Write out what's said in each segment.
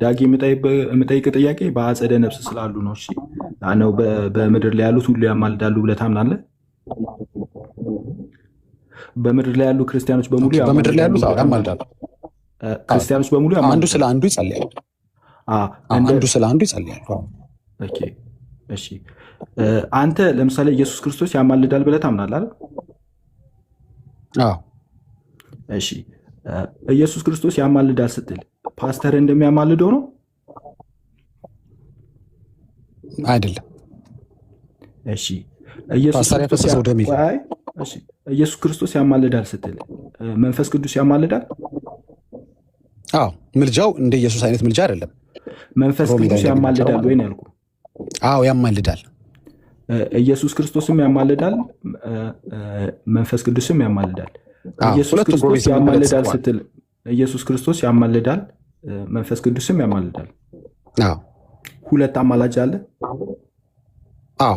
ዳጊ የምጠይቅ ጥያቄ በአጸደ ነፍስ ስላሉ ነው። እሺ ነው በምድር ላይ ያሉት ሁሉ ያማልዳሉ ብለህ ታምናለህ? በምድር ላይ ያሉ ክርስቲያኖች በሙሉ በምድር ላይ ያሉት ያማልዳሉ። ክርስቲያኖች በሙሉ አንዱ ስለ አንዱ ይጸልያል። አንዱ ስለ አንዱ ይጸልያል። ኦኬ እሺ። አንተ ለምሳሌ ኢየሱስ ክርስቶስ ያማልዳል ብለህ ታምናለህ አይደል? አዎ። እሺ ኢየሱስ ክርስቶስ ያማልዳል ስትል ፓስተር እንደሚያማልደው ነው አይደለም? እሺ ኢየሱስ ክርስቶስ ያማልዳል ስትል መንፈስ ቅዱስ ያማልዳል? አዎ። ምልጃው እንደ ኢየሱስ አይነት ምልጃ አይደለም። መንፈስ ቅዱስ ያማልዳል ወይ ነው ያልኩህ? አዎ ያማልዳል። ኢየሱስ ክርስቶስም ያማልዳል፣ መንፈስ ቅዱስም ያማልዳል። ኢየሱስ ክርስቶስ ያማልዳል ስትል ኢየሱስ ክርስቶስ ያማልዳል፣ መንፈስ ቅዱስም ያማልዳል። አዎ። ሁለት አማላጅ አለ? አዎ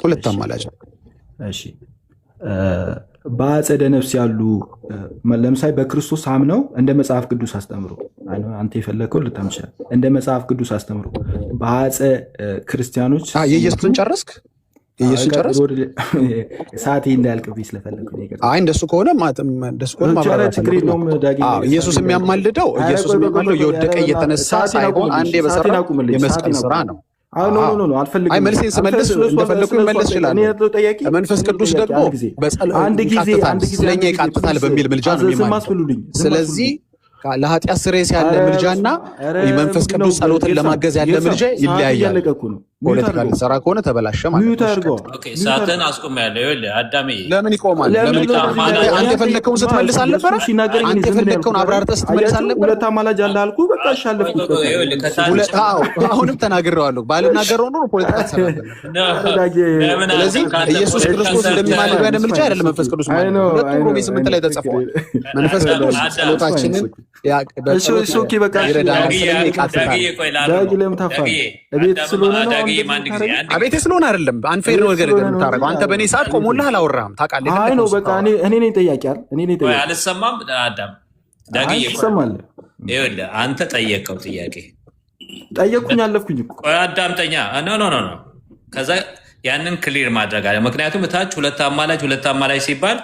ሁለት አማላጅ። እሺ በአጸደ ነፍስ ያሉ ለምሳሌ በክርስቶስ አምነው እንደ መጽሐፍ ቅዱስ አስተምሮ አንተ የፈለከው ልታምሻ እንደ መጽሐፍ ቅዱስ አስተምሮ በአጸ ክርስቲያኖች የኢየሱስን ጨረስክ? ኢየሱስን ጨረስክ? ሰዓቴ እንዳያልቅብኝ ስለፈለኩ ነው። አይ እንደሱ ከሆነ ኢየሱስ የሚያማልደው የወደቀ እየተነሳ ሳይሆን አንዴ በሰራ የመስቀል ስራ ነው። አይ መልሴን ስመልስ እንደፈለኩ ይመለስ ይችላል። መንፈስ ቅዱስ ደግሞ ስለኛ ይቃትታል በሚል ምልጃ ነው የሚማልደው። ስለዚህ ለኃጢአት ስርየት ያለ ምልጃና መንፈስ ቅዱስ ጸሎትን ለማገዝ ያለ ምልጃ ይለያያል። ፖለቲካ ልትሰራ ከሆነ ተበላሸ ማለት ነው። ሰዓትን አስቆሚያለሁ። ይኸውልህ አዳሜ ለምን ይቆማል? አንተ የፈለከውን ስትመልስ አልነበረ? አንተ የፈለከውን አብራርተህ ስትመልስ አልነበረ? ሁለት አማላጅ አለ አልኩህ። በቃ አሻለፍኩት። አሁንም ተናግሬዋለሁ። ባልናገረው ኖሮ ፖለቲካ ትሰራለህ። ስለዚህ ኢየሱስ ክርስቶስ እንደሚማልደው አይነት ምልጃ አይደለም መንፈስ ቅዱስ ማለት ነው። ሁለቱም ሮሜ 8 ላይ ተጽፏል። መንፈስ ቅዱስ ጸሎታችንን አቤቴ ስለሆነ አይደለም። አንፌር ነው ነገር የምታደርገው አንተ። በእኔ ሰዓት ቆሞልህ አላወራህም ታውቃለህ። አይ ነው በቃ እኔ ነኝ ጠያቂ አይደል? እኔ ነኝ ጠያቂ። አልሰማም አዳም ዳግዬ ይሰማል። ይኸውልህ አንተ ጠየቀው ጥያቄ ጠየቅኩኝ አለፍኩኝ እኮ። ቆይ አዳምጠኛ። ኖ ከዛ ያንን ክሊር ማድረግ አለ። ምክንያቱም እታች ሁለት አማላጅ ሲባል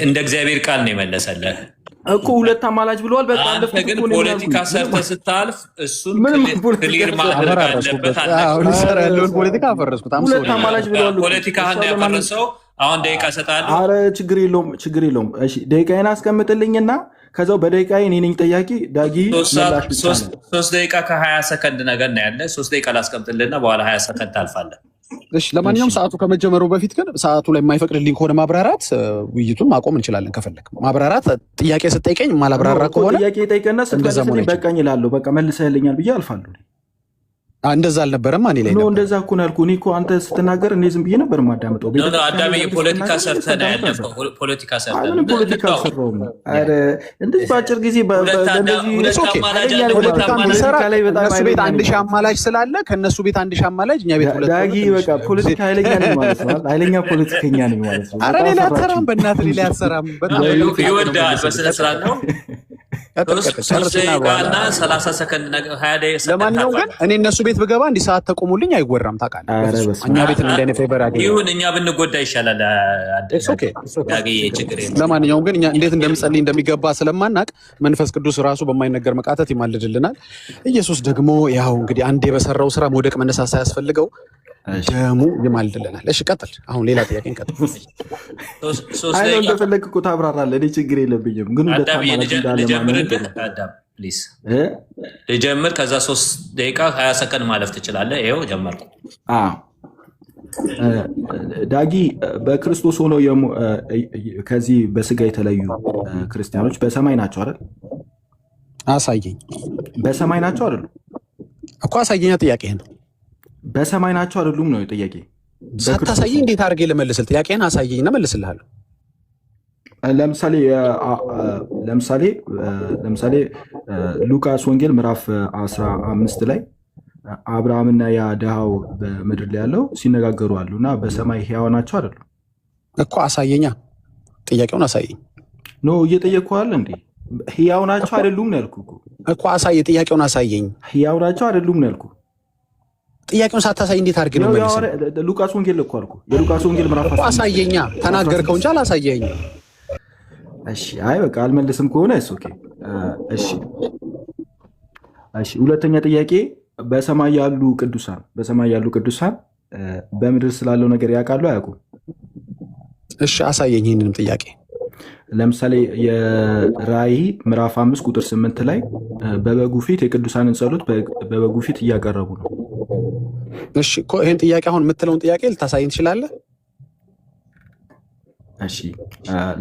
እንደ እግዚአብሔር ቃል ነው የመለሰልህ እኮ ሁለት አማላጅ ብለዋል። በቃ አንተ ግን ፖለቲካ ሰርተህ ስታልፍ እሱን ክሊር ማድረግ አለበት። ሰራ ያለውን ፖለቲካ አፈረስኩት። ሁለት አማላጅ ብለዋል። ፖለቲካህን ያፈረሰው አሁን ደቂቃ እሰጥሃለሁ። ኧረ ችግር የለውም። እሺ ደቂቃዬን አስቀምጥልኝና ከዛው በደቂቃዬ እኔ ነኝ ጠያቂ። ዳጊ 3 ደቂቃ ከ20 ሰከንድ ነገር ነው ያለ። 3 ደቂቃ ላስቀምጥልና በኋላ 20 ሰከንድ ታልፋለህ። እሺ ለማንኛውም ሰዓቱ ከመጀመሩ በፊት ግን ሰዓቱ ላይ የማይፈቅድልኝ ከሆነ ማብራራት ውይይቱን ማቆም እንችላለን። ከፈለክ ማብራራት ጥያቄ ስጠይቀኝ ማላብራራ ከሆነ ጥያቄ ጠይቀና ስትመልስልኝ በቃኝ እላለሁ። በቃ መልሰህልኛል ብዬ አልፋለሁ። እንደዛ አልነበረም። እኔ ላይ ነው እንደዛ እኮ ነው ያልኩህ። እኔ እኮ አንተ ስትናገር እኔ ዝም ብዬ ነበር የማዳምጠው። አዳሜ የፖለቲካ ሰርተህ ነው ያለፈው። ፖለቲካ ሰርተህ ነው ፖለቲካ ሰርተው ነው። ኧረ እንደዚህ በአጭር ጊዜ እነሱ ቤት 1000 አማላጅ ስላለ ከእነሱ ቤት 1000 አማላጅ እኛ ቤት 2 ዳጊ በቃ ፖለቲካ ኃይለኛ ነኝ ማለት ነው። ኃይለኛ ፖለቲከኛ ነኝ ማለት ነው። ኧረ ሌላ አትሰራም፣ በእናትህ ሌላ አትሰራም። በጣም ይወዳል። በስነ ስርዓት ነው። 3 ደቂቃና 30 ሰከንድ ነገር 20 ደቂቃ። ለማንኛውም ግን እኔ እነሱ ቤት ብገባ እንዲህ ሰዓት ተቆሙልኝ አይወራም። ታውቃለህ እኛ ቤት እንደ አይነት ፌቨር አለ። ይሁን እኛ ብንጎዳ ይሻላል። ለማንኛውም ግን እኛ እንዴት እንደምጸልይ እንደሚገባ ስለማናቅ መንፈስ ቅዱስ ራሱ በማይነገር መቃተት ይማልድልናል። ኢየሱስ ደግሞ ያው እንግዲህ አንዴ በሰራው ስራ መውደቅ መነሳት ሳያስፈልገው ደሙ ይማልድልናል። እሺ ቀጥል። አሁን ሌላ ጥያቄ እንቀጥል። አይ ነው እንደፈለክ እኮ ታብራራለህ። እኔ ችግር የለብኝም። ግን ልጀምር። ከዛ 3 ደቂቃ 20 ሰከንድ ማለፍ ትችላለህ። ይኸው ጀመርኩ። ዳጊ በክርስቶስ ሆነው ከዚህ በስጋ የተለዩ ክርስቲያኖች በሰማይ ናቸው አይደል? አሳየኝ። በሰማይ ናቸው አይደሉ እኮ? አሳየኛ። ጥያቄ ነው በሰማይ ናቸው አይደሉም ነው ጥያቄ። ሳታሳየኝ እንዴት አድርጌ ልመልስል? ጥያቄን አሳየኝና መልስልሃለሁ። ለምሳሌ ሉቃስ ወንጌል ምዕራፍ 15 ላይ አብርሃምና ያ ድሃው በምድር ላይ ያለው ሲነጋገሩ አሉ እና በሰማይ ሕያው ናቸው አይደሉም እኮ? አሳየኛ። ጥያቄውን አሳየኝ። ኖ እየጠየቅኩህ አይደል እንዴ? ሕያው ናቸው አይደሉም ነው ያልኩህ እኮ። አሳየ፣ ጥያቄውን አሳየኝ። ሕያው ናቸው አይደሉም ነው ያልኩህ። ጥያቄውን ሳታሳይ እንዴት አድርገህ ነው መልስ? ሉቃስ ወንጌል እኮ አልኩህ። የሉቃስ ወንጌል ምዕራፍ እኮ አሳየኛ። ተናገርከው እንጂ አላሳየኸኝም። እሺ፣ አይ በቃ አልመልስም ከሆነ እሱ ኦኬ። እሺ፣ ሁለተኛ ጥያቄ በሰማይ ያሉ ቅዱሳን በምድር ስላለው ነገር ያውቃሉ አያውቁም? እሺ አሳየኝ ይህንንም ጥያቄ። ለምሳሌ የራእይ ምዕራፍ 5 ቁጥር 8 ላይ በበጉ ፊት የቅዱሳንን ጸሎት በበጉ ፊት እያቀረቡ ነው። እሺ እኮ ይህን ጥያቄ አሁን የምትለውን ጥያቄ ልታሳየኝ ትችላለህ? እሺ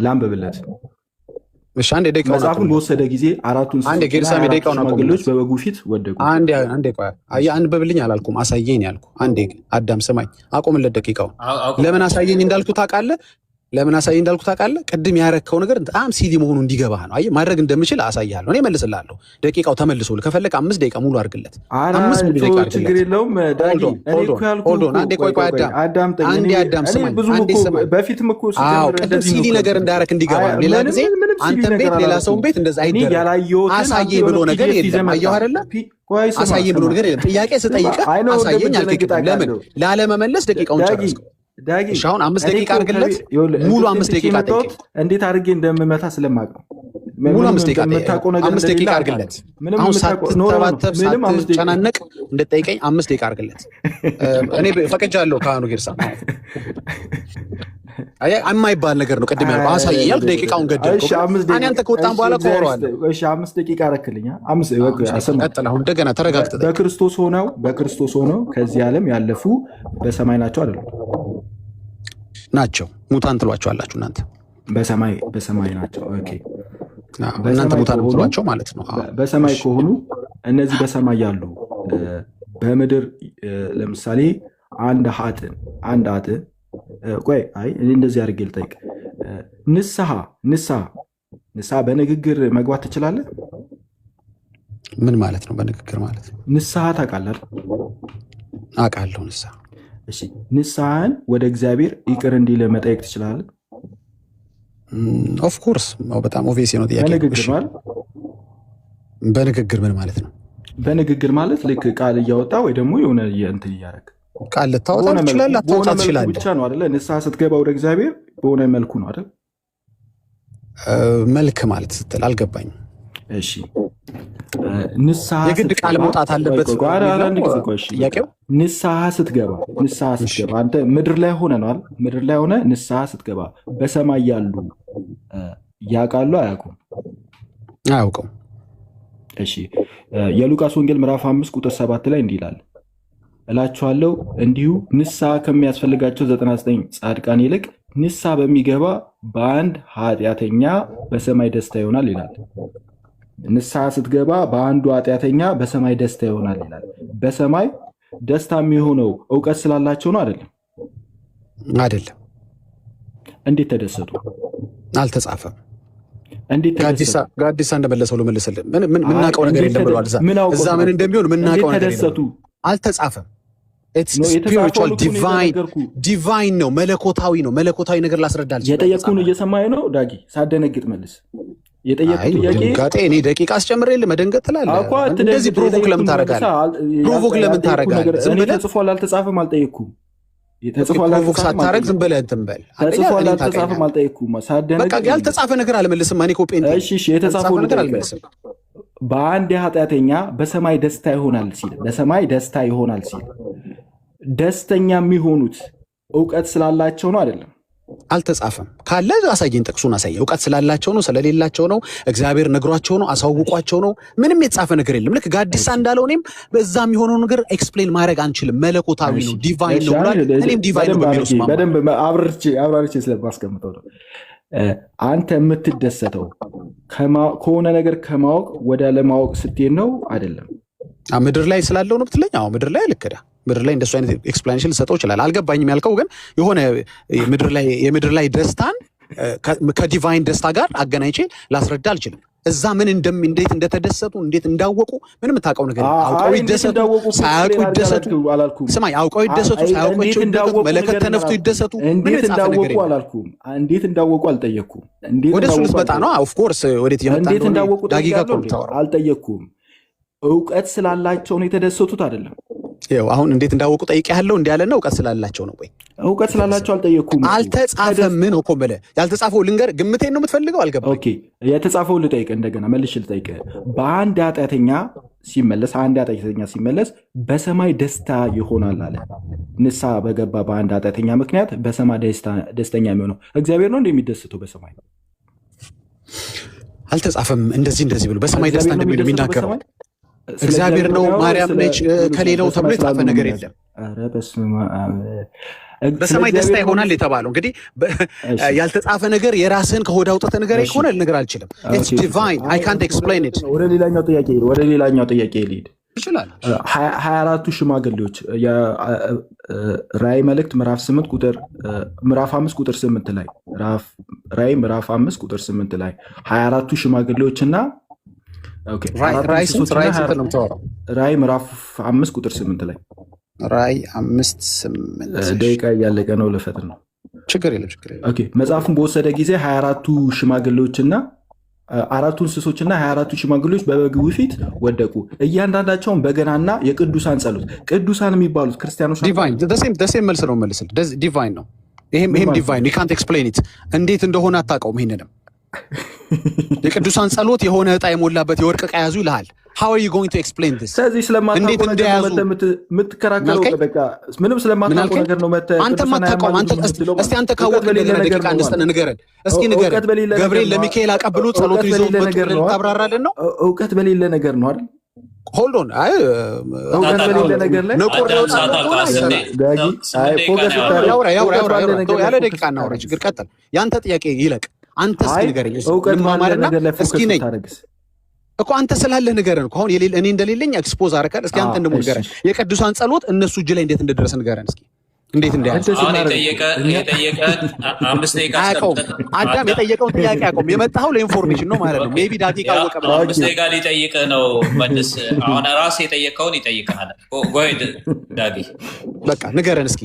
ላንብብለት። እሺ አንዴ ደቂቃውን መጽሐፉን በወሰደ ጊዜ አራቱን ሽማግሌዎች በበጉ ፊት ወደቁ። አንዴ ቆይ፣ አንብብልኝ አላልኩም፣ አሳየኝ ያልኩ። አንዴ አዳም ስማኝ፣ አቆምለት ደቂቃውን። ለምን አሳየኝ እንዳልኩ ታውቃለህ? ቅድም ያረከው ነገር በጣም ሲሊ መሆኑ እንዲገባህ ነው። አየህ ማድረግ እንደምችል አሳይሃለሁ። እኔ መልስልሃለሁ። ደቂቃው ተመልሶልህ ከፈለክ 5 ደቂቃ ሙሉ አድርግለት። 5 ደቂቃ ችግር የለውም። አንዴ ቆይ አዳም ስማኝ። በፊትም እኮ ቅድም ሲሊ ነገር እንዳረክ እንዲገባህ ነው። ሌላ ጊዜ አንተም ቤት ሌላ ሰውን ቤት እንደዛ አይደለም። አሳየኝ ብሎ ነገር የለም። አየሁ አይደለ? አሳየኝ ብሎ ነገር የለም። ጥያቄ ስጠይቅህ አሳየኝ አልክድም። ለምን ላለመመለስ ደቂቃውን ጨረስከው። እሺ አሁን 5 ደቂቃ አድርግለት። ሙሉ 5 ደቂቃ ጠይቅ። እንዴት አድርጌ እንደምመታ ስለማቅ ነው። ሙሉ 5 ደቂቃ አድርግለት። አሁን ሳትተባተብ ሳትጨናነቅ እንድጠይቀኝ 5 ደቂቃ አድርግለት። እኔ ፈቅጃለሁ። ካህኑ ጌርሳ የማይባል ነገር ነው። ቅድም ያልኩህ አሳየኝ ያልኩህ ደቂቃውን ገደልከው። አንተ ከወጣን በኋላ ከወረዋለህ። እሺ 5 ደቂቃ አደረክልኝ። ቀጥል። አሁን እንደገና ተረጋግተህ በክርስቶስ ሆነው ከዚህ ዓለም ያለፉ በሰማይ ናቸው አይደሉም? ናቸው። ሙታን ትሏቸዋላችሁ እናንተ። በሰማይ ናቸው። ኦኬ፣ እናንተ ሙታን ትሏቸው ማለት ነው። በሰማይ ከሆኑ እነዚህ በሰማይ ያሉ በምድር ለምሳሌ አንድ ኃጥእ ቆይ፣ አይ እንደዚህ አድርጌ ልጠይቅ። ንስሐ በንግግር መግባት ትችላለህ? ምን ማለት ነው በንግግር ማለት ነው? ንስሐ ታውቃለህ? አውቃለሁ ንስሐ። እሺ ንስሐን ወደ እግዚአብሔር ይቅር እንዲል መጠየቅ ትችላለህ? ኦፍኮርስ፣ በጣም ኦቪየስ ነው ጥያቄ። በንግግር ምን ማለት ነው? በንግግር ማለት ልክ ቃል እያወጣ ወይ ደግሞ የሆነ እንትን እያደረግ ቃል ልታወጣ ትችላለህ፣ አታወጣ ትችላለህ ብቻ ነው አይደለ? ንስሐ ስትገባ ወደ እግዚአብሔር በሆነ መልኩ ነው አይደል? መልክ ማለት ስትል አልገባኝም። እሺ ንስሐ የግድ ቃል መውጣት አለበት ጥያቄው? ንስሐ ስትገባ አንተ ምድር ላይ ሆነ ነው አይደል? ምድር ላይ ሆነ ንስሐ ስትገባ በሰማይ ያሉ ያውቃሉ አያውቁም? አያውቁም። እሺ የሉቃስ ወንጌል ምዕራፍ 5 ቁጥር 7 ላይ እንዲህ ይላል፣ እላችኋለሁ እንዲሁ ንስሐ ከሚያስፈልጋቸው 99 ጻድቃን ይልቅ ንስሐ በሚገባ በአንድ ኃጢአተኛ በሰማይ ደስታ ይሆናል ይላል። ንስሐ ስትገባ በአንዱ ኃጢአተኛ በሰማይ ደስታ ይሆናል ይላል። በሰማይ ደስታ የሚሆነው እውቀት ስላላቸው ነው አይደለም? አይደለም። እንዴት ተደሰቱ? አልተጻፈም። ጋዲሳ እንደመለሰው ልመልስልህ። ምናውቀው ነገር የለም ብለዋል። እዛ ምን እንደሚሆን ምናውቀው ነገር የለም። አልተጻፈም። ስፒሪቹዋል ዲቫይን ነው፣ መለኮታዊ ነው። መለኮታዊ ነገር ላስረዳል። የጠየቅኩህን እየሰማኸኝ ነው ዳጊ? ሳትደነግጥ መልስ። የጠየቅኩህ ጥያቄ እኔ ደቂቃ አስጨምሬልህ መደንገጥ ትላለህ። እንደዚህ ፕሮቮክ ለምን ታደርጋለህ? እኔ ተጽፏል አልተጻፈም አልጠየቅኩም። ፕሮቮክ ሳታደርግ ዝም ብለህ እንትን በል። ተጽፏል አልተጻፈም አልጠየቅኩም። በቃ ያልተጻፈ ነገር አልመልስም። እኔ ኮፔ የተጻፈው ነገር አልመልስም። በአንድ ኃጢአተኛ በሰማይ ደስታ ይሆናል ሲል ደስተኛ የሚሆኑት እውቀት ስላላቸው ነው አይደለም? አልተጻፈም። ካለ አሳየኝ፣ ጥቅሱን አሳየኝ። እውቀት ስላላቸው ነው ስለሌላቸው ነው? እግዚአብሔር ነግሯቸው ነው? አሳውቋቸው ነው? ምንም የተጻፈ ነገር የለም። ልክ ጋዲሳ እንዳለው እኔም በዛ የሚሆነው ነገር ኤክስፕሌን ማድረግ አንችልም። መለኮታዊ ነው፣ ዲቫይን ነው ብሏል። እኔም ዲቫይን ነው በሚለው ስማ፣ በደንብ አብራርቼ ስለማስቀምጠው ነው። አንተ የምትደሰተው ከሆነ ነገር ከማወቅ ወደ ለማወቅ ስትሄድ ነው አይደለም? ምድር ላይ ስላለው ነው ብትለኝ፣ አዎ ምድር ላይ ልክዳ ምድር ላይ እንደሱ አይነት ኤክስፕላኔሽን ልሰጠው ይችላል። አልገባኝም ያልከው ግን የሆነ የምድር ላይ ደስታን ከዲቫይን ደስታ ጋር አገናኝቼ ላስረዳ አልችልም። እዛ ምን እንዴት እንደተደሰቱ እንዴት እንዳወቁ ምንም የምታውቀው ነገር አውቀው ይደሰቱ ሳያውቁ ይደሰቱ ስማኝ አውቀው ይደሰቱ ሳያውቁ ይደሰቱ መለከት ተነፍቶ ይደሰቱ እንዴት እንዳወቁ አላልኩም። እንዴት እንዳወቁ አልጠየቅኩም። ወደ እሱ ልትመጣ ነው። ኦፍ ኮርስ ወዴት እየመጣ ነው? ዳጊጋ አልጠየቅኩም። እውቀት ስላላቸው ነው የተደሰቱት አይደለም። ይኸው አሁን እንዴት እንዳወቁ ጠይቄያለሁ። እንዲህ ያለና እውቀት ስላላቸው ነው ወይ? እውቀት ስላላቸው አልጠየቅኩም። አልተጻፈም ነው እኮ የምልህ። ያልተጻፈው ልንገር፣ ግምቴን ነው የምትፈልገው? አልገባም። ኦኬ የተጻፈው ልጠይቅ፣ እንደገና መልሼ ልጠይቅ። በአንድ ኃጢአተኛ ሲመለስ በሰማይ ደስታ ይሆናል አለ። ንስሐ በገባ በአንድ ኃጢአተኛ ምክንያት በሰማይ ደስተኛ የሚሆነው እግዚአብሔር ነው እንደሚደስተው በሰማይ አልተጻፈም። እንደዚህ ብሎ በሰማይ ደስታ እንደሚናገረው እግዚአብሔር ነው ማርያም ነች ከሌላው ተብሎ የተጻፈ ነገር የለም። በሰማይ ደስታ ይሆናል የተባለው እንግዲህ ያልተጻፈ ነገር የራስህን ከሆድ አውጥተህ ነገር ከሆነ ልነግርህ አልችልም። ኢትስ ዲቫይን አይ ካንት ኤክስፕሌን ኢት። ወደ ሌላኛው ጥያቄ ልሂድ። ይችላል 24ቱ ሽማግሌዎች ራእይ መልእክት ምዕራፍ 5 ቁጥር 8 ላይ ራእይ ምዕራፍ 5 ቁጥር 8 ላይ 24ቱ ሽማግሌዎችና ራእይ ምዕራፍ 5 ቁጥር 8 ላይ ራእይ 5:8 ደቂቃ እያለቀ ነው። ልፈጥን ነው። ችግር የለም። መጽሐፉን በወሰደ ጊዜ 24ቱ ሽማግሌዎችና 4ቱ እንስሶችና 24ቱ ሽማግሌዎች በበጉ ፊት ወደቁ። እያንዳንዳቸውን በገናና የቅዱሳን ጸሎት። ቅዱሳን የሚባሉት ክርስቲያኖች ዲቫይን መልስ ነው። መልስ ዲቫይን ነው። ይሄም ዲቫይን ካንት ኤክስፕሌን ኢት። እንዴት እንደሆነ አታውቀውም። ይሄንንም የቅዱሳን ጸሎት የሆነ ዕጣ የሞላበት የወርቅ ዕቃ ያዙ ይልሃል። How are you going to explain this? ስለዚህ ስለማታውቀው ነገር ነው የምትከራከረው። በቃ ምንም ስለማታውቀው ነገር ነው አንተ ማታውቀው። እስቲ አንተ ካወቅህ ደቂቃ አንስተን ንገረን እስኪ ንገረን። ገብርኤል ለሚካኤል አቀብሎ ጸሎቱ ይዘው ታብራራለን ነው። እውቀት በሌለ ነገር ነው አይደል? ሆልድ ኦን እውቀት በሌለ ነገር ላይ ያለ ደቂቃ እናውራ። ችግር ቀጥል። ያንተ ጥያቄ ይለቅ። አንተ እስኪ ንገረኝ። እስኪ ነኝ እኮ አንተ ስላለህ ንገረን እኮ። አሁን እኔ እንደሌለኝ ኤክስፖዝ አደረካል። እስኪ አንተ ደግሞ ንገረን። የቅዱሳን ጸሎት እነሱ እጅ ላይ እንዴት እንደደረሰ ንገረን እስኪ። እንዴት እንደያዘ አዳም የጠየቀውን ጥያቄ አቆም። የመጣኸው ለኢንፎርሜሽን ነው ማለት ነው። ሜይ ቢ ዳጊ ካወቀ 5 ደቂቃ ሊጠይቅህ ነው። መልስ አሁን ራስህ የጠየቀውን ይጠይቅሃል። ጎይድ ዳጊ በቃ ንገረን እስኪ።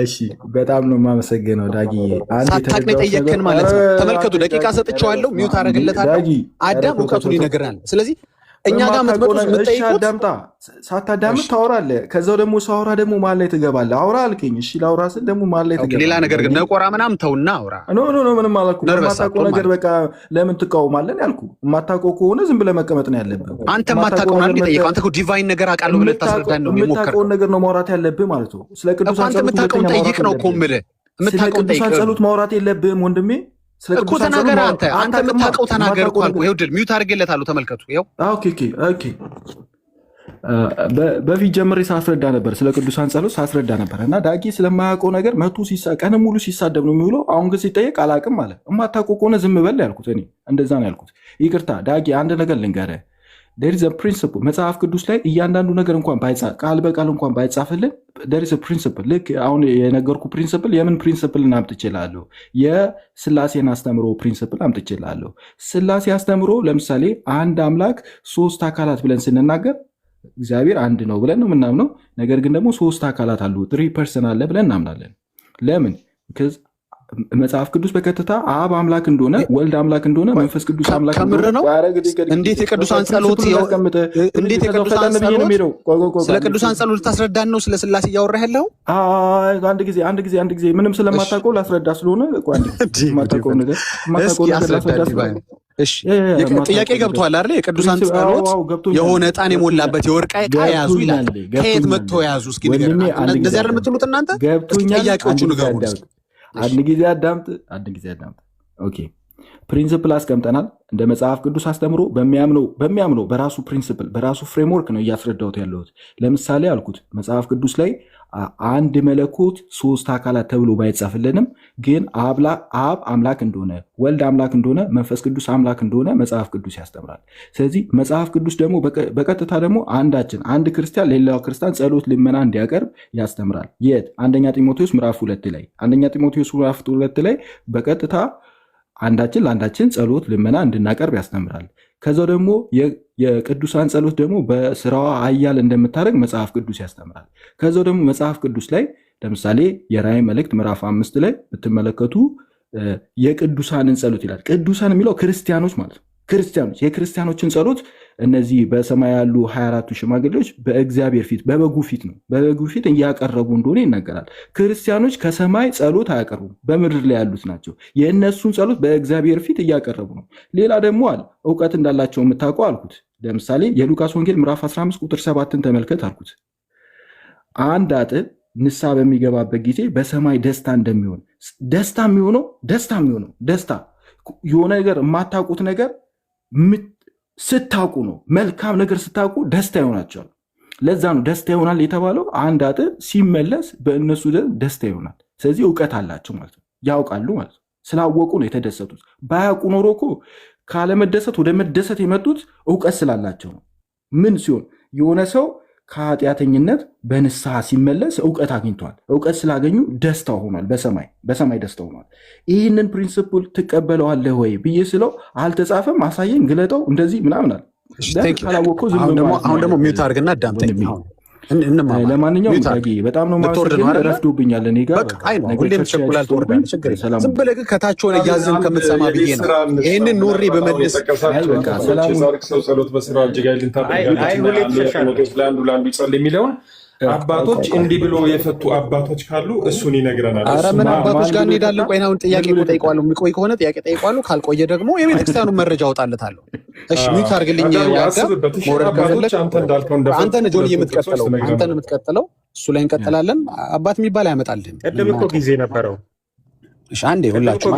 እሺ በጣም ነው የማመሰግነው ዳጊ። ሳታውቅ ነው የጠየቅከን ማለት ነው። ተመልከቱ፣ ደቂቃ ሰጥቼዋለሁ። ሚውት አደረግለታለሁ። አዳም እውቀቱን ይነግረናል። ስለዚህ እኛ ጋር የምትመጡት ሳታዳምጥ ታወራለህ። ከዛው ደግሞ ሳወራ ደግሞ መሀል ላይ ትገባለህ። አውራ አልከኝ። እሺ ላውራ ስል ደግሞ መሀል ላይ ትገባለህ። ሌላ ነገር ግን ነቆራ ምናምን ተውና አውራ። ኖ ምንም አላልኩም። የማታውቀው ነገር በቃ ለምን ትቃወማለህ ያልኩህ። የማታውቀው ከሆነ ዝም ብለህ መቀመጥ ነው ያለብህ። አንተ የማታውቀውን አይደል የጠየቀው። አንተ እኮ ዲቫይን ነገር አውቃለሁ ብለህ ታስረዳን ነው የሚሞከረው። የምታውቀውን ነገር ነው ማውራት ያለብህ ማለት ነው። ስለ ቅዱሳን ጠይቅ ነው እኮ የምልህ። የምታውቀውን ጸሎት ማውራት የለብህም ወንድሜ። እኮ ተናገር አንተ የምታውቀው ተናገር እኮ አልኩህ። ይኸው ድል ሚውት አድርጌለታለሁ። ተመልከቱ። ይኸው ኦኬ በፊት ጀምሬ ሳስረዳ ነበር፣ ስለ ቅዱሳን ጸሎት ሳስረዳ ነበር። እና ዳጊ ስለማያውቀው ነገር ቀን ሙሉ ሲሳደብ ነው የሚውለው። አሁን ግን ሲጠየቅ አላውቅም አለ። የማታውቀው ከሆነ ዝም በል ያልኩት እኔ እንደዛ ነው ያልኩት። ይቅርታ ዳጊ፣ አንድ ነገር ልንገርህ። there is a principle መጽሐፍ ቅዱስ ላይ እያንዳንዱ ነገር እንኳን ቃል በቃል እንኳን ባይጻፍልን there is a principle። ልክ አሁን የነገርኩ ፕሪንስፕል የምን ፕሪንስፕል አምጥቼ እችላለሁ? የስላሴን አስተምሮ ፕሪንስፕል አምጥቼ እችላለሁ። ስላሴ አስተምሮ ለምሳሌ አንድ አምላክ 3 አካላት ብለን ስንናገር እግዚአብሔር አንድ ነው ብለን ነው የምናምነው። ነገር ግን ደግሞ 3 አካላት አሉ፣ 3 ፐርሰን አለ ብለን እናምናለን። ለምን? መጽሐፍ ቅዱስ በቀጥታ አብ አምላክ እንደሆነ፣ ወልድ አምላክ እንደሆነ፣ መንፈስ ቅዱስ አምላክ ከምር ነው። እንዴት የቅዱሳን ጸሎት ስለ ቅዱሳን ጸሎት ታስረዳን ነው? ስለ ስላሴ እያወራህ ያለው? አንድ ጊዜ ምንም ስለማታውቀው ላስረዳ ስለሆነ ጥያቄ ገብቶሃል አይደል? የቅዱሳን ጸሎት የሆነ ዕጣን የሞላበት የወርቅ ዕቃ ያዙ ይላል። ከየት መጥቶ ያዙ? እስኪ ንገረን። እንደዚህ አይደል የምትሉት እናንተ? ጥያቄዎቹ ንገሩን። አንድ ጊዜ አዳምጥ። ኦኬ ፕሪንስፕል አስቀምጠናል። እንደ መጽሐፍ ቅዱስ አስተምሮ በሚያምነው በራሱ ፕሪንስፕል በራሱ ፍሬምወርክ ነው እያስረዳሁት ያለሁት። ለምሳሌ አልኩት መጽሐፍ ቅዱስ ላይ አንድ መለኮት 3 አካላት ተብሎ ባይጻፍልንም ግን አብ አምላክ እንደሆነ፣ ወልድ አምላክ እንደሆነ፣ መንፈስ ቅዱስ አምላክ እንደሆነ መጽሐፍ ቅዱስ ያስተምራል። ስለዚህ መጽሐፍ ቅዱስ ደግሞ በቀጥታ ደግሞ አንድ ክርስቲያን ሌላው ክርስቲያን ጸሎት ልመና እንዲያቀርብ ያስተምራል። የት? አንደኛ ጢሞቴዎስ ምዕራፍ 2 ላይ አንደኛ ጢሞቴዎስ ምዕራፍ 2 ላይ በቀጥታ አንዳችን ለአንዳችን ጸሎት ልመና እንድናቀርብ ያስተምራል። ከዛው ደግሞ የቅዱሳን ጸሎት ደግሞ በስራዋ ኃያል እንደምታደርግ መጽሐፍ ቅዱስ ያስተምራል። ከዛው ደግሞ መጽሐፍ ቅዱስ ላይ ለምሳሌ የራእይ መልእክት ምዕራፍ 5 ላይ ብትመለከቱ የቅዱሳንን ጸሎት ይላል። ቅዱሳን የሚለው ክርስቲያኖች ማለት ነው። የክርስቲያኖችን ጸሎት እነዚህ በሰማይ ያሉ 24ቱ ሽማግሌዎች በእግዚአብሔር ፊት በበጉ ፊት ነው በበጉ ፊት እያቀረቡ እንደሆነ ይናገራል። ክርስቲያኖች ከሰማይ ጸሎት አያቀርቡም፣ በምድር ላይ ያሉት ናቸው። የእነሱን ጸሎት በእግዚአብሔር ፊት እያቀረቡ ነው። ሌላ ደግሞ እውቀት እንዳላቸው የምታውቀው አልኩት። ለምሳሌ የሉቃስ ወንጌል ምዕራፍ 15 ቁጥር 7ን ተመልከት አልኩት። አንድ አጥብ ንስሐ በሚገባበት ጊዜ በሰማይ ደስታ እንደሚሆን ደስታ የሆነ ነገር የማታውቁት ነገር ስታውቁ ነው። መልካም ነገር ስታውቁ ደስታ ይሆናቸዋል። ለዛ ነው ደስታ ይሆናል የተባለው። አንድ አጥብ ሲመለስ በእነሱ ደስታ ይሆናል። ስለዚህ እውቀት አላቸው ማለት ነው፣ ያውቃሉ ማለት ነው። ስላወቁ ነው የተደሰቱት። ባያውቁ ኖሮ እኮ ካለመደሰት ወደ መደሰት የመጡት እውቀት ስላላቸው ነው። ምን ሲሆን የሆነ ሰው ከኃጢአተኝነት በንስሐ ሲመለስ እውቀት አግኝቷል። እውቀት ስላገኙ ደስታ ሆኗል፣ በሰማይ ደስታ ሆኗል። ይህንን ፕሪንስፕል ትቀበለዋለህ ወይ ብዬ ስለው አልተጻፈም፣ አሳየኝ፣ ግለጠው፣ እንደዚህ ምናምን አለ። አሁን ደግሞ ሚውት አድርግና አዳምጠኝ። ለማንኛውም በጣም ነው ማመሰግነው። ረፍዶብኛል እኔ ጋር ሁሌም ቸኩላል ትወርዳለህ። ዝም ብለህ ግን ከታች ሆነ እያዘን ከምትሰማ ብዬ ነው ይህንን ኖሬ በመለስ ጸሎት በስራ ለአንዱ ይጸል የሚለውን አባቶች እንዲህ ብሎ የፈቱ አባቶች ካሉ እሱን ይነግረናል። ኧረ ምን አባቶች ጋር እንሄዳለን? ቆይ አሁን ጥያቄ ጠይቀዋለሁ። የሚቆይ ከሆነ ጥያቄ ጠይቀዋለሁ፣ ካልቆየ ደግሞ የቤተክርስቲያኑ መረጃ አወጣለታለሁ። እሺ ሚውት አድርግልኝ። መውረድ ከፈለግ አንተ ነህ ጆኒ የምትቀጥለው፣ እሱ ላይ እንቀጥላለን። አባት የሚባል አያመጣልህም። ቅድም እኮ ጊዜ ነበረው። እሺ አንዴ ሁላችሁ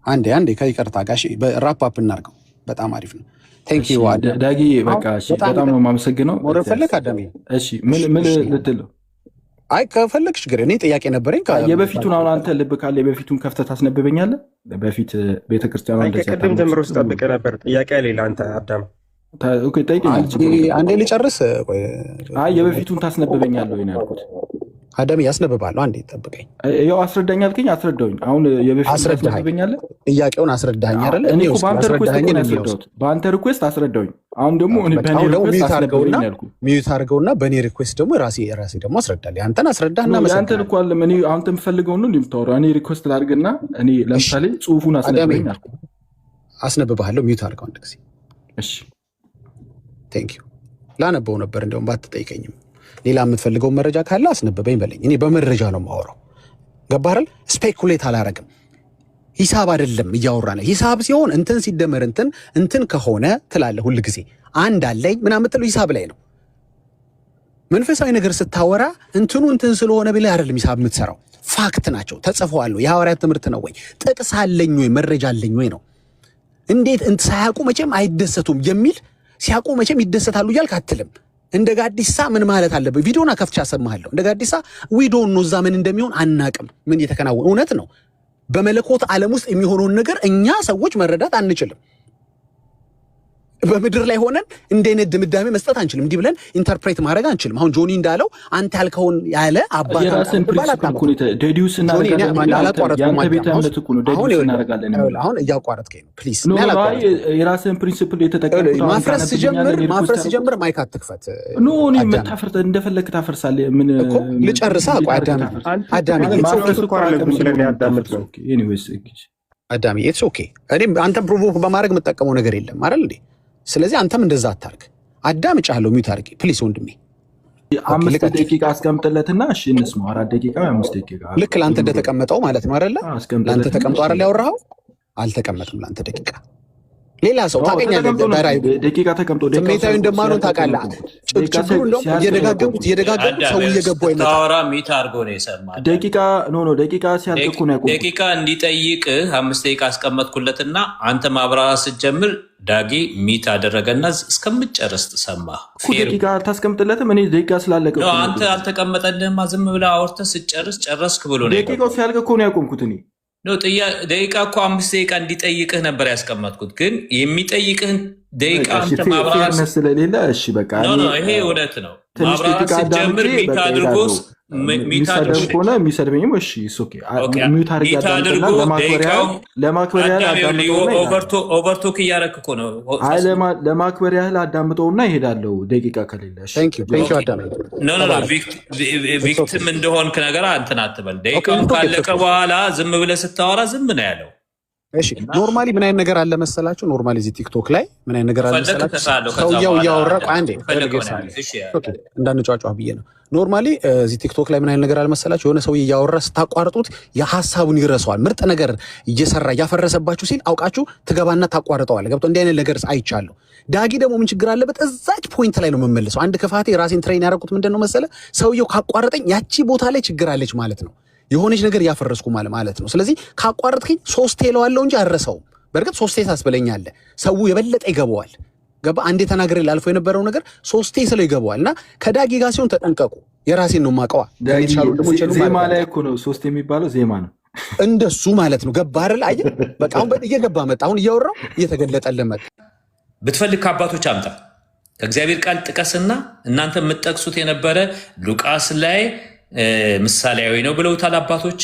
አንዴ ከይቅርታ ጋር ራፕ አፕ እናድርገው። በጣም አሪፍ ነው። ቴንክ ዩ ዳጊ። በቃ በጣም ነው የማመሰግነው። መውረድ ፈለግ አዳሚ። እሺ ምን ልትል ነው? አይ ከፈለግ ችግር እኔ ጥያቄ ነበረኝ። የበፊቱን አሁን አንተ ልብ ካለ የበፊቱን ከፍተህ ታስነብበኛለህ። በፊት ቤተክርስቲያኑ ቅድም ጀምሮ ስጠብቅ ነበር። ጥያቄ ሌላ አንተ አዳም አንዴ ልጨርስ። የበፊቱን ታስነብበኛለህ ወይ ነው ያልኩት። አዳሚ ያስነብባለሁ። አንዴ ጠብቀኝ። ያው አስረዳኝ አልከኝ፣ አስረዳኝ። አሁን የበፊቱን ታስነብበኛለህ። ጥያቄውን አስረዳኝ አይደል? እኔ እኮ በአንተ ሪኩዌስት አስረዳኝ። አሁን ደግሞ ሚዩት አድርገውና በእኔ ሪኩዌስት ደግሞ ራሴ ደግሞ አስረዳለሁ። አንተን አስረዳህና አንተን እኮ አለ አንተ የምፈልገው ነው እንደምታወራው። እኔ ሪኩዌስት ላድርግና እኔ ለምሳሌ ጽሁፉን አስነብበኝ አልኩ። አስነብብሃለሁ። ሚዩት አድርገው አንድ ጊዜ። እሺ ቴንክ ዩ። ላነበው ነበር እንደውም ባትጠይቀኝም። ሌላ የምትፈልገው መረጃ ካለ አስነበበኝ በለኝ። እኔ በመረጃ ነው የማወራው። ገባህ አይደል? ስፔኩሌት አላረግም። ሂሳብ አይደለም እያወራን። ሂሳብ ሲሆን እንትን ሲደመር እንትን ከሆነ ትላለህ ሁል ጊዜ። አንድ አለኝ ምናምን የምትለው ሂሳብ ላይ ነው። መንፈሳዊ ነገር ስታወራ እንትን ስለሆነ ብለህ አይደለም ሂሳብ የምትሰራው። ፋክት ናቸው፣ ተጽፈዋል። የሐዋርያት ትምህርት ነው ወይ ጥቅስ አለኝ ወይ መረጃ አለኝ ወይ ነው። እንዴት ሳያውቁ መቼም አይደሰቱም የሚል ሲያውቁ መቼም ይደሰታሉ እያልክ አትልም። እንደ ጋዲሳ ምን ማለት አለበት? ቪዲዮና ከፍቻ አሰማሃለሁ። እንደ ጋዲሳ ዊዶን ነው እዛ ምን እንደሚሆን አናቅም። ምን እየተከናወነ እውነት ነው። በመለኮት ዓለም ውስጥ የሚሆነውን ነገር እኛ ሰዎች መረዳት አንችልም። በምድር ላይ ሆነን እንደ አይነት ድምዳሜ መስጠት አንችልም። እንዲህ ብለን ኢንተርፕሬት ማድረግ አንችልም። አሁን ጆኒ እንዳለው አንተ ያልከውን ያለ አባት የራስን ፕሪንሲፕል እኮ ነው ዴዲዩስ እናደርጋለን። አሁን እያቋረጥከኝ ነው። ፕሊዝ የራስን ፕሪንሲፕል የተጠቀምኩት ማፍረስ ሲጀምር ማይክ አትክፈት። ኖ እኔ መታፈርተ እንደፈለክ ታፈርሳለህ። ምን እኮ ልጨርሳ። አዳሚ ማፍረስ እኮ አይደለም ስለሚያዳምጥ ነው። ኤኒዌይስ አዳሚ ኢትስ ኦኬ። እኔም አንተም ፕሮቮክ በማድረግ የምጠቀመው ነገር የለም አይደል እንዴ? ስለዚህ አንተም እንደዛ አታርግ። አዳምጫለሁ። ሚውት አድርጌ ፕሊስ ወንድሜ። 5 ደቂቃ አስቀምጥለትና እሺ እንስማው። 4 ደቂቃ 5 ደቂቃ ልክ ለአንተ እንደተቀመጠው ማለት ነው አይደለ? ለአንተ ተቀምጦ አይደል ያወራኸው? አልተቀመጥም ለአንተ ደቂቃ። ሌላ ሰው ታገኛለህ። ደቂቃ ተቀምጦ ስሜታዊ እንደማልሆን ታውቃለህ። ችግሩ እንደውም እየደጋገሙት ሰው እየገባው ይመጣል። ታወራ ሚት አድርጎ ነው የሰማህ። ደቂቃ ሲያልቅ እኮ ነው ያቆምኩት። ደቂቃ እንዲጠይቅህ 5 ደቂቃ አስቀመጥኩለትና አንተ ማብራራት ስትጀምር ዳጊ ሚት አደረገና እስከምጨርስ ሰማህ። ደቂቃ አልታስቀምጥለትም። እኔ ደቂቃ ስላለቀ አንተ አልተቀመጠልህማ። ዝም ብለህ አውርተህ ስጨርስ ጨረስክ ብሎ ነው። ደቂቃው ሲያልቅ እኮ ነው ያቆምኩት እኔ። ደቂቃ እኮ 5 ደቂቃ እንዲጠይቅህ ነበር ያስቀመጥኩት፣ ግን የሚጠይቅህን ደቂቃ አንተ ማብራራት ስለሌለ እሺ በቃ ይሄ እውነት ነው። ማብራራት ስትጀምር ሚት አድርጎ ከሆነ የሚሰድበኝም እሺ ሚዩት አድርጎ ለማክበር ያህል ኦቨርቶክ እያደረክ እኮ ነው። ለማክበር ያህል አዳምጠውና ይሄዳለው። ደቂቃ ከሌለ ቪክቲም እንደሆንክ ነገር እንትን አትበል። ደቂቃውን ካለቀ በኋላ ዝም ብለህ ስታወራ ዝም ነው ያለው። እሺ ኖርማሊ ምን አይነት ነገር አለ መሰላችሁ? ኖርማሊ እዚህ ቲክቶክ ላይ ምን አይነት ነገር አለ መሰላችሁ? ሰውየው እያወራ አንዴ እንዳንጫጫ ብዬ ነው። ኖርማሊ እዚህ ቲክቶክ ላይ ምን አይነት ነገር አለ መሰላችሁ? የሆነ ሰውዬ እያወራ ስታቋርጡት የሐሳቡን ይረሳዋል። ምርጥ ነገር እየሰራ እያፈረሰባችሁ ሲል አውቃችሁ ትገባና ታቋርጠዋል። ገብቶ እንዲህ አይነት ነገር አይቻለሁ። ዳጊ ደግሞ ምን ችግር አለበት? እዛች ፖይንት ላይ ነው የምመልሰው። አንድ ክፋቴ ራሴን ትሬን ያደረኩት ምንድነው መሰለ? ሰውየው ካቋረጠኝ ያቺ ቦታ ላይ ችግር አለች ማለት ነው። የሆነች ነገር ያፈረስኩ ማለት ነው። ስለዚህ ካቋረጥከኝ 3 እለዋለሁ እንጂ አረሰውም። በእርግጥ 3 ታስበለኛለህ፣ ሰው የበለጠ ይገባዋል። ገባ አንዴ ተናግሬ ላልፈው የነበረው ነገር 3 ስለው ይገባዋል። እና ከዳጊ ጋር ሲሆን ተጠንቀቁ። የራሴን ነው ማቀዋ። ዜማ ላይ እኮ ነው 3 የሚባለው ዜማ ነው እንደሱ ማለት ነው። ገባ አይደል? አየህ በቃ አሁን እየገባ መጣ። አሁን እያወራው እየተገለጠልህ መጣ። ብትፈልግ ከአባቶች አምጣ፣ ከእግዚአብሔር ቃል ጥቀስና እናንተ የምትጠቅሱት የነበረ ሉቃስ ላይ ምሳሌያዊ ነው ብለውታል አባቶች።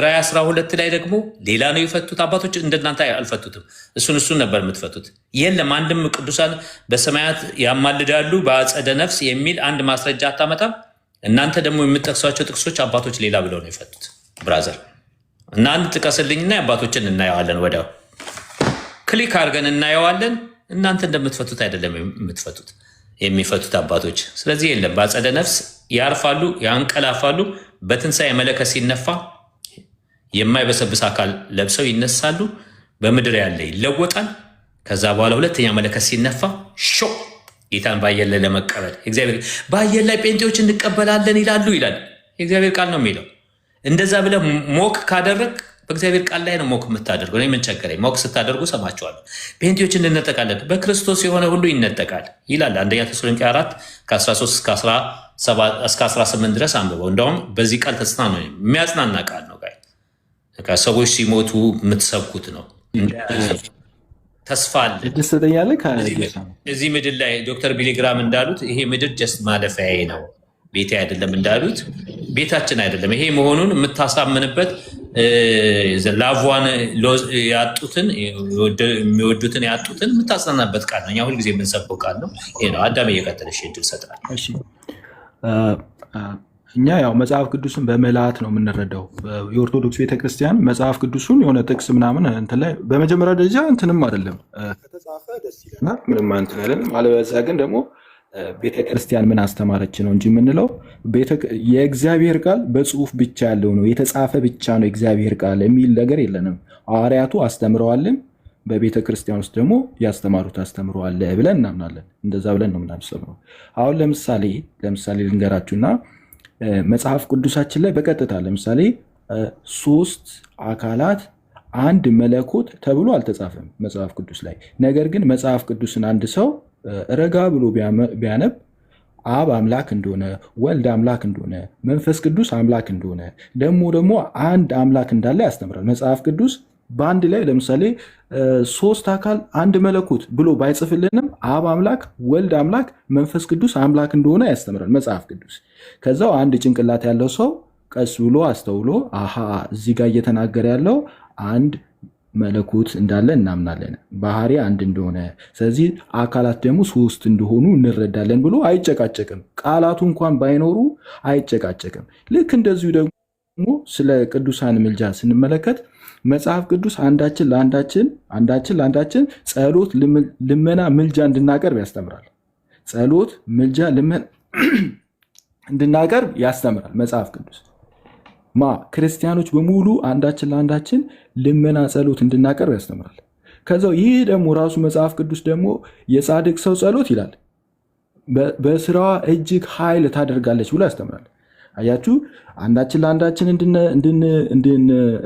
ራዕይ 12 ላይ ደግሞ ሌላ ነው የፈቱት አባቶች። እንደናንተ አልፈቱትም። እሱን ነበር የምትፈቱት። የለም አንድም ቅዱሳን በሰማያት ያማልዳሉ በአጸደ ነፍስ የሚል አንድ ማስረጃ አታመጣም። እናንተ ደግሞ የምትጠቅሷቸው ጥቅሶች አባቶች ሌላ ብለው ነው የፈቱት። ብራዘር እና አንድ ጥቀስልኝና አባቶችን እናየዋለን። ወዲያው ክሊክ አድርገን እናየዋለን። እናንተ እንደምትፈቱት አይደለም የምትፈቱት የሚፈቱት አባቶች። ስለዚህ የለም በአጸደ ነፍስ ያርፋሉ፣ ያንቀላፋሉ። በትንሣኤ መለከት ሲነፋ የማይበሰብስ አካል ለብሰው ይነሳሉ። በምድር ያለ ይለወጣል። ከዛ በኋላ ሁለተኛ መለከት ሲነፋ ጌታን በአየር ላይ ለመቀበል እግዚአብሔር በአየር ላይ ጴንጤዎች እንቀበላለን ይላሉ ይላል የእግዚአብሔር ቃል ነው የሚለው። እንደዛ ብለህ ሞክ ካደረግ በእግዚአብሔር ቃል ላይ ነው ሞክ የምታደርገው። ምን ቸገረኝ? ሞክ ስታደርጉ ሰማችኋለሁ። ጴንጤዎች እንነጠቃለን፣ በክርስቶስ የሆነ ሁሉ ይነጠቃል ይላል። አንደኛ ተሰሎንቄ 4 ከ13 እስከ 18 ድረስ አንብበው። እንደውም በዚህ ቃል ተጽና ነው የሚያጽናና ቃል ነው። ሰዎች ሲሞቱ የምትሰብኩት ነው። ተስፋ አለ። እዚህ ምድር ላይ ዶክተር ቢሊግራም እንዳሉት ይሄ ምድር ጀስት ማለፊያዬ ነው ቤቴ አይደለም እንዳሉት ቤታችን አይደለም። ይሄ መሆኑን የምታሳምንበት ላቭዋን ያጡትን የሚወዱትን ያጡትን የምታጽናናበት ቃል ነው። እኛ ሁልጊዜ የምንሰብከው ቃል ነው። ይሄ ነው። አዳም እየቀጠለሽ እድል ሰጥናል። እኛ ያው መጽሐፍ ቅዱስን በመላት ነው የምንረዳው። የኦርቶዶክስ ቤተክርስቲያን መጽሐፍ ቅዱሱን የሆነ ጥቅስ ምናምን እንትን ላይ በመጀመሪያ ደረጃ እንትንም አይደለም ከተጻፈ ደስ ይለናል፣ ምንም እንትን አይደለም። አለበለዚያ ግን ደግሞ ቤተክርስቲያን ምን አስተማረች ነው እንጂ የምንለው የእግዚአብሔር ቃል በጽሁፍ ብቻ ያለው ነው የተጻፈ ብቻ ነው የእግዚአብሔር ቃል የሚል ነገር የለንም። ሐዋርያቱ አስተምረዋልን፣ በቤተ ክርስቲያን ውስጥ ደግሞ ያስተማሩት አስተምረዋል ብለን እናምናለን። እንደዛ ብለን ነው የምናስተምረው። አሁን ለምሳሌ ልንገራችሁና መጽሐፍ ቅዱሳችን ላይ በቀጥታ ለምሳሌ 3 አካላት አንድ መለኮት ተብሎ አልተጻፈም መጽሐፍ ቅዱስ ላይ። ነገር ግን መጽሐፍ ቅዱስን አንድ ሰው ረጋ ብሎ ቢያነብ አብ አምላክ እንደሆነ፣ ወልድ አምላክ እንደሆነ፣ መንፈስ ቅዱስ አምላክ እንደሆነ ደግሞ አንድ አምላክ እንዳለ ያስተምራል መጽሐፍ ቅዱስ። በአንድ ላይ ለምሳሌ 3 አካል አንድ መለኮት ብሎ ባይጽፍልንም አብ አምላክ፣ ወልድ አምላክ፣ መንፈስ ቅዱስ አምላክ እንደሆነ ያስተምራል መጽሐፍ ቅዱስ። ከዛው አንድ ጭንቅላት ያለው ሰው ቀስ ብሎ አስተውሎ አሃ እዚህ ጋር እየተናገረ ያለው አንድ መለኮት እንዳለ እናምናለን፣ ባህሪ አንድ እንደሆነ፣ ስለዚህ አካላት ደግሞ 3 እንደሆኑ እንረዳለን ብሎ አይጨቃጨቅም። ቃላቱ እንኳን ባይኖሩ አይጨቃጨቅም። ልክ እንደዚሁ ደግሞ ስለ ቅዱሳን ምልጃ ስንመለከት መጽሐፍ ቅዱስ አንዳችን ለአንዳችን ጸሎት፣ ልመና፣ ምልጃ እንድናቀርብ ያስተምራል። ጸሎት፣ ምልጃ፣ ልመና እንድናቀርብ ያስተምራል መጽሐፍ ቅዱስ። ክርስቲያኖች በሙሉ አንዳችን ለአንዳችን ልመና፣ ጸሎት እንድናቀርብ ያስተምራል። ከዛው ይህ ደግሞ ራሱ መጽሐፍ ቅዱስ ደግሞ የጻድቅ ሰው ጸሎት ይላል። በስራዋ እጅግ ኃይል ታደርጋለች ብሎ ያስተምራል። አያችሁ፣ አንዳችን ለአንዳችን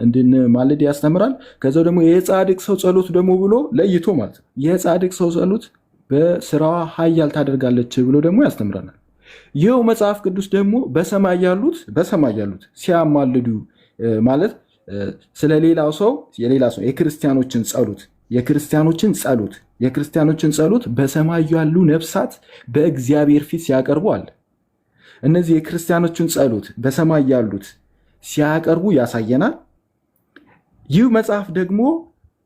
እንድንማልድ ያስተምራል። ከዛው ደግሞ የጻድቅ ሰው ጸሎት ደግሞ ብሎ ለይቶ ማለት ነው የጻድቅ ሰው ጸሎት በስራዋ ኃያል ታደርጋለች ብሎ ደግሞ ያስተምረናል። ይኸው መጽሐፍ ቅዱስ ደግሞ በሰማይ ያሉት ሲያማልዱ ማለት ስለ ሌላው ሰው የክርስቲያኖችን ጸሎት በሰማይ ያሉ ነፍሳት በእግዚአብሔር ፊት ሲያቀርቡ አለ። እነዚህ የክርስቲያኖችን ጸሎት በሰማይ ያሉት ሲያቀርቡ ያሳየናል። ይህ መጽሐፍ ደግሞ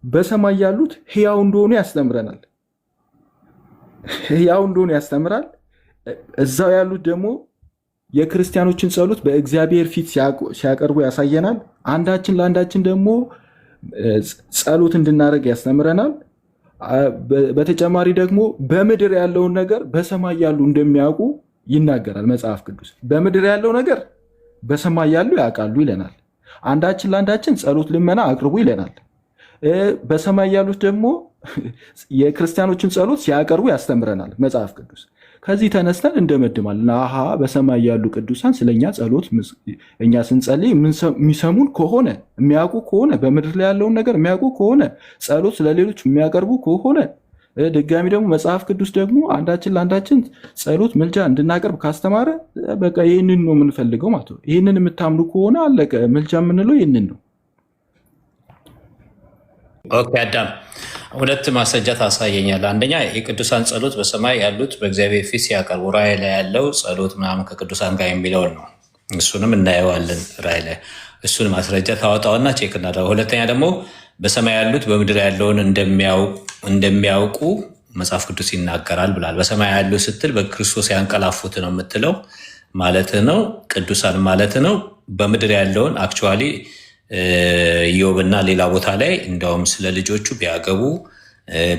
በሰማይ ያሉት ሕያው እንደሆኑ ያስተምረናል። እዛው ያሉት ደግሞ የክርስቲያኖችን ጸሎት በእግዚአብሔር ፊት ሲያቀርቡ ያሳየናል። አንዳችን ለአንዳችን ደግሞ ጸሎት እንድናደርግ ያስተምረናል። በተጨማሪ ደግሞ በምድር ያለውን ነገር በሰማይ ያሉ እንደሚያውቁ ይናገራል መጽሐፍ ቅዱስ። በምድር ያለው ነገር በሰማይ ያሉ ያውቃሉ ይለናል። አንዳችን ለአንዳችን ጸሎት ልመና አቅርቡ ይለናል። በሰማይ ያሉት ደግሞ የክርስቲያኖችን ጸሎት ሲያቀርቡ ያስተምረናል መጽሐፍ ቅዱስ። ከዚህ ተነስተን እንደመድማለን። አሃ በሰማይ ያሉ ቅዱሳን ስለኛ ጸሎት እኛ ስንጸልይ የሚሰሙን ከሆነ የሚያውቁ ከሆነ በምድር ላይ ያለውን ነገር የሚያውቁ ከሆነ ጸሎት ስለሌሎች የሚያቀርቡ ከሆነ ድጋሚ ደግሞ መጽሐፍ ቅዱስ ደግሞ አንዳችን ለአንዳችን ጸሎት ምልጃ እንድናቀርብ ካስተማረ በቃ ይህንን ነው የምንፈልገው ማለት ነው። ይህንን የምታምኑ ከሆነ አለቀ። ምልጃ የምንለው ይህንን ነው። ኦኬ አዳም፣ ሁለት ማስረጃ ታሳየኛለህ። አንደኛ የቅዱሳን ጸሎት በሰማይ ያሉት በእግዚአብሔር ፊት ሲያቀርቡ ራእይ ላይ ያለው ጸሎት ምናምን ከቅዱሳን ጋር የሚለውን ነው። እሱንም እናየዋለን ራእይ ላይ። እሱን ማስረጃ ታወጣውና ቼክ እናደርገው። ሁለተኛ ደግሞ በሰማይ ያሉት በምድር ያለውን እንደሚያውቁ መጽሐፍ ቅዱስ ይናገራል ብላል። በሰማይ ያሉ ስትል በክርስቶስ ያንቀላፉት ነው የምትለው ማለት ነው፣ ቅዱሳን ማለት ነው። በምድር ያለውን አክቹዋሊ ኢዮብና ሌላ ቦታ ላይ እንደውም ስለ ልጆቹ ቢያገቡ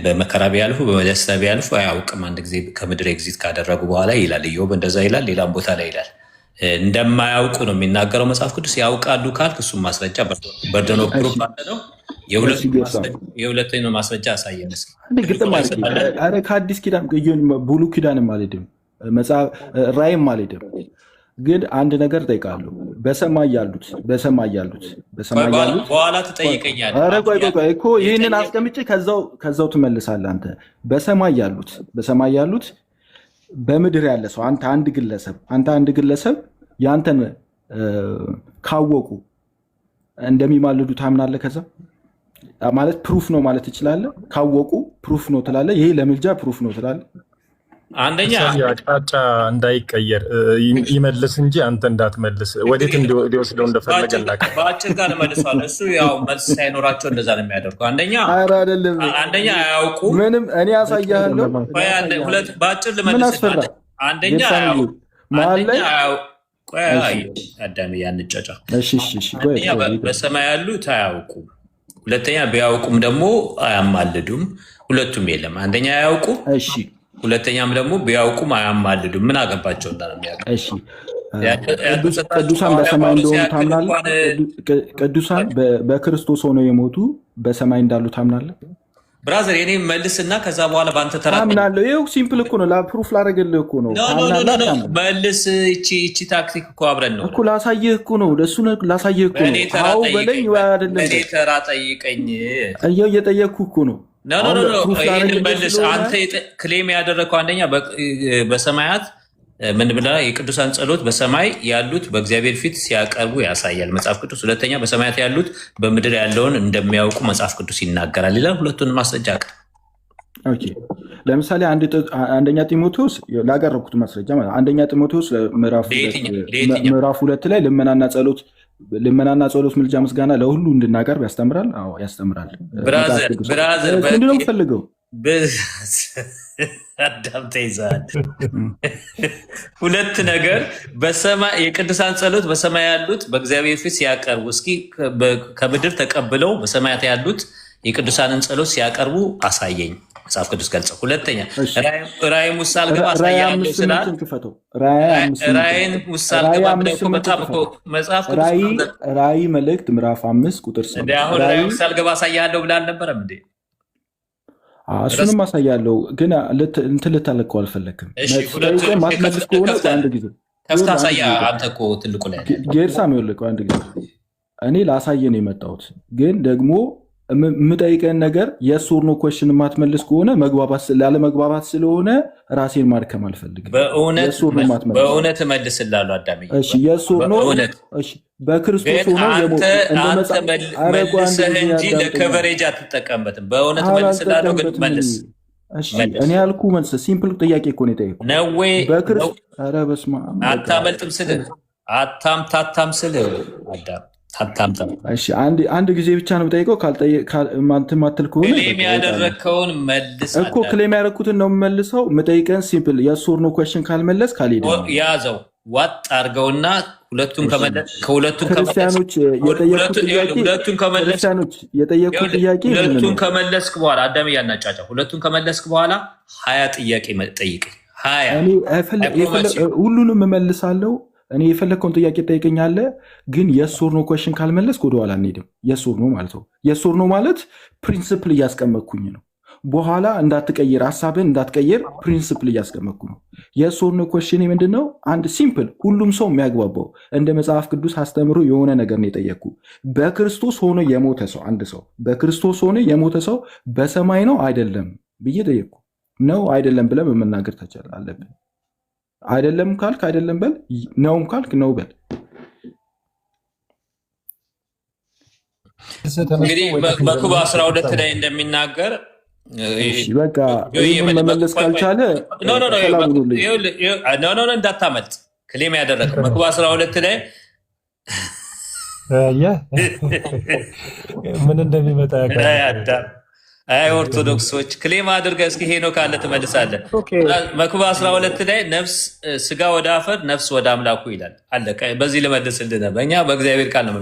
በመከራ ቢያልፉ በደስታ ቢያልፉ አያውቅም አንድ ጊዜ ከምድር ኤግዚት ካደረጉ በኋላ ይላል ኢዮብ። እንደዛ ይላል፣ ሌላም ቦታ ላይ ይላል። እንደማያውቁ ነው የሚናገረው መጽሐፍ ቅዱስ። ያውቃሉ ካልክ እሱም ማስረጃ በርደን ኦፍ ፕሩፍ አለ ነው። የሁለተኛው ማስረጃ አሳየን እስኪ። ከአዲስ ኪዳን ብሉይ ኪዳንም አልሄድም ራእይም አልሄድም፣ ግን አንድ ነገር ጠይቃለሁ። በሰማይ ያሉት በኋላ ትጠይቀኛለህ እኮ ይህንን አስቀምጬ ከዛው ትመልሳለህ አንተ። በሰማይ ያሉት በምድር ያለ ሰው አንተ አንድ ግለሰብ ያንተን ካወቁ እንደሚማልዱ ታምናለህ? ከዛ ማለት ፕሩፍ ነው ማለት ትችላለህ። ካወቁ ፕሩፍ ነው ትላለህ። ይሄ ለምልጃ ፕሩፍ ነው ትላለህ። አንደኛ አቅጣጫ እንዳይቀየር ይመልስ እንጂ አንተ እንዳትመልስ፣ ወዴት እንዲወስደው እንደፈለገ እናውቃለን። በአጭር ጋር መልሷል። እሱ ያው መልስ ሳይኖራቸው እንደዛ ነው የሚያደርጉ። አንደኛ አያውቁ ምንም። እኔ ያሳያለሁ። በአጭር ልመልስ። አንደኛ አዳሚ ያንጫጫ። አንደኛ በሰማይ ያሉት አያውቁ፣ ሁለተኛ ቢያውቁም ደግሞ አያማልዱም። ሁለቱም የለም። አንደኛ አያውቁ፣ ሁለተኛም ደግሞ ቢያውቁም አያማልዱም። ምን አገባቸው እንዳሚያውቁ። ቅዱሳን በሰማይ እንደሆኑ ታምናለህ? ቅዱሳን በክርስቶስ ሆነው የሞቱ በሰማይ እንዳሉ ታምናለህ? ብራዘር የኔ መልስና ከዛ በኋላ በአንተ ተራ አምናለሁ። ይኸው ሲምፕል እኮ ነው። ፕሩፍ ላደረገልህ እኮ ነው። መልስ። እቺ ታክቲክ እኮ አብረን ነው እኮ ላሳየህ እኮ ነው። ለእሱ ላሳየህ እኮ ነው። አዎ በለኝ ወይ አይደለም? እኔ ተራ ጠይቀኝ። እየጠየቅኩ እኮ ነው። ይህንን መልስ። አንተ ክሌም ያደረግከው አንደኛ በሰማያት ምን ብላ የቅዱሳን ጸሎት በሰማይ ያሉት በእግዚአብሔር ፊት ሲያቀርቡ ያሳያል መጽሐፍ ቅዱስ። ሁለተኛ በሰማያት ያሉት በምድር ያለውን እንደሚያውቁ መጽሐፍ ቅዱስ ይናገራል ይላል። ሁለቱን ማስረጃ አቅርብ። ለምሳሌ አንደኛ ጢሞቴዎስ ላቀረብኩት ማስረጃ ማለት አንደኛ ጢሞቴዎስ ምዕራፍ 2 ላይ ልመናና ጸሎት፣ ምልጃ፣ ምስጋና ለሁሉ እንድናቀርብ ያስተምራል። አዎ ያስተምራል። ብራዘር ምንድን ነው የምትፈልገው? አዳም ተይዘሃል። ሁለት ነገር የቅዱሳን ጸሎት በሰማይ ያሉት በእግዚአብሔር ፊት ሲያቀርቡ፣ እስኪ ከምድር ተቀብለው በሰማያት ያሉት የቅዱሳንን ጸሎት ሲያቀርቡ አሳየኝ መጽሐፍ ቅዱስ ገልጸው። ሁለተኛ ራእይ ውስጥ አልገባ አሳያለሁ ስላል ራእይን ውስጥ አልገባ በጣም መጽሐፍ ቅዱስ ራእይ መልእክት ምዕራፍ 5 ቁጥር 7 አሁን ራእይ ውስጥ አልገባ አሳያለሁ ብለህ አልነበረም እንዴ? እሱንም አሳያለሁ፣ ግን እንትን ልታለቀው አልፈለግም። ማትመልስ ከሆነ አንድ ጊዜ ከፍታ አሳያ። አንተ እኮ ትልቁ ላይ ጌርሳ የሚወልቀው አንድ ጊዜ እኔ ላሳየ ነው የመጣሁት። ግን ደግሞ የምጠይቀን ነገር የስ ኦር ኖ ኮሽን የማትመልስ ከሆነ ላለመግባባት ስለሆነ ራሴን ማድከም አልፈልግም። በእውነት እመልስልሃለሁ አዳሜ። የስ ኦር ኖ በክርስቶስ ሆኖ መልሰህ እንጂ ለከቨሬጅ አትጠቀምበትም። በእውነት እመልስልሃለሁ፣ ግን መልስ። እኔ ያልኩ መልስ ሲምፕል ጥያቄ እኮ ነው የጠየኩት። ነዌ አታመልጥም ስልህ አታምታታም ስልህ አዳም አንድ ጊዜ ብቻ ነው ጠይቀው። ማትል ከሆነ ክሌም ያደረግከውን መልስ እኮ ክሌም ያደረግኩትን ነው የምመልሰው። የምጠይቀን ሲምፕል የስ ኦር ኖ ኮሽን ካልመለስ ካልሄደ ያዘው ዋጥ አድርገውና ክርስቲያኖች የጠየቁት ጥያቄ ሁለቱን ከመለስክ በኋላ አዳም እያናጫጫ ሁለቱን ከመለስክ በኋላ 20 ጥያቄ ጠይቅ። ሁሉንም እመልሳለሁ። እኔ የፈለግከውን ጥያቄ ጠይቀኛለህ፣ ግን የስ ኦር ኖ ኮሽን ካልመለስክ ወደኋላ አንሄድም። የስ ኦር ኖ ማለት ነው። የስ ኦር ኖ ማለት ፕሪንስፕል እያስቀመጥኩኝ ነው። በኋላ እንዳትቀይር፣ ሀሳብን እንዳትቀይር ፕሪንስፕል እያስቀመጥኩ ነው። የስ ኦር ኖ ኮሽን ምንድን ነው? አንድ ሲምፕል ሁሉም ሰው የሚያግባባው እንደ መጽሐፍ ቅዱስ አስተምሮ የሆነ ነገር ነው የጠየቅኩ። በክርስቶስ ሆኖ የሞተ ሰው አንድ ሰው በክርስቶስ ሆኖ የሞተ ሰው በሰማይ ነው አይደለም ብዬ ጠየቅኩ። ነው አይደለም ብለን መናገር ተቻለ አለብን። አይደለም ካልክ አይደለም በል፣ ነውም ካልክ ነው በል። እንግዲህ መክብብ 12 ላይ እንደሚናገር በቃ መመለስ ካልቻለ እንዳታመልጥ ክሌም ያደረገው መክብብ 12 ላይ ምን እንደሚመጣ አይ ኦርቶዶክሶች ክሌም አድርገህ እስኪ ሄኖክ ካለ ትመልሳለህ። መክብብ 12 ላይ ነፍስ ስጋ ወደ አፈር ነፍስ ወደ አምላኩ ይላል። አለቀ። በዚህ ልመልስልህ። በእኛ በእግዚአብሔር ቃል ነው።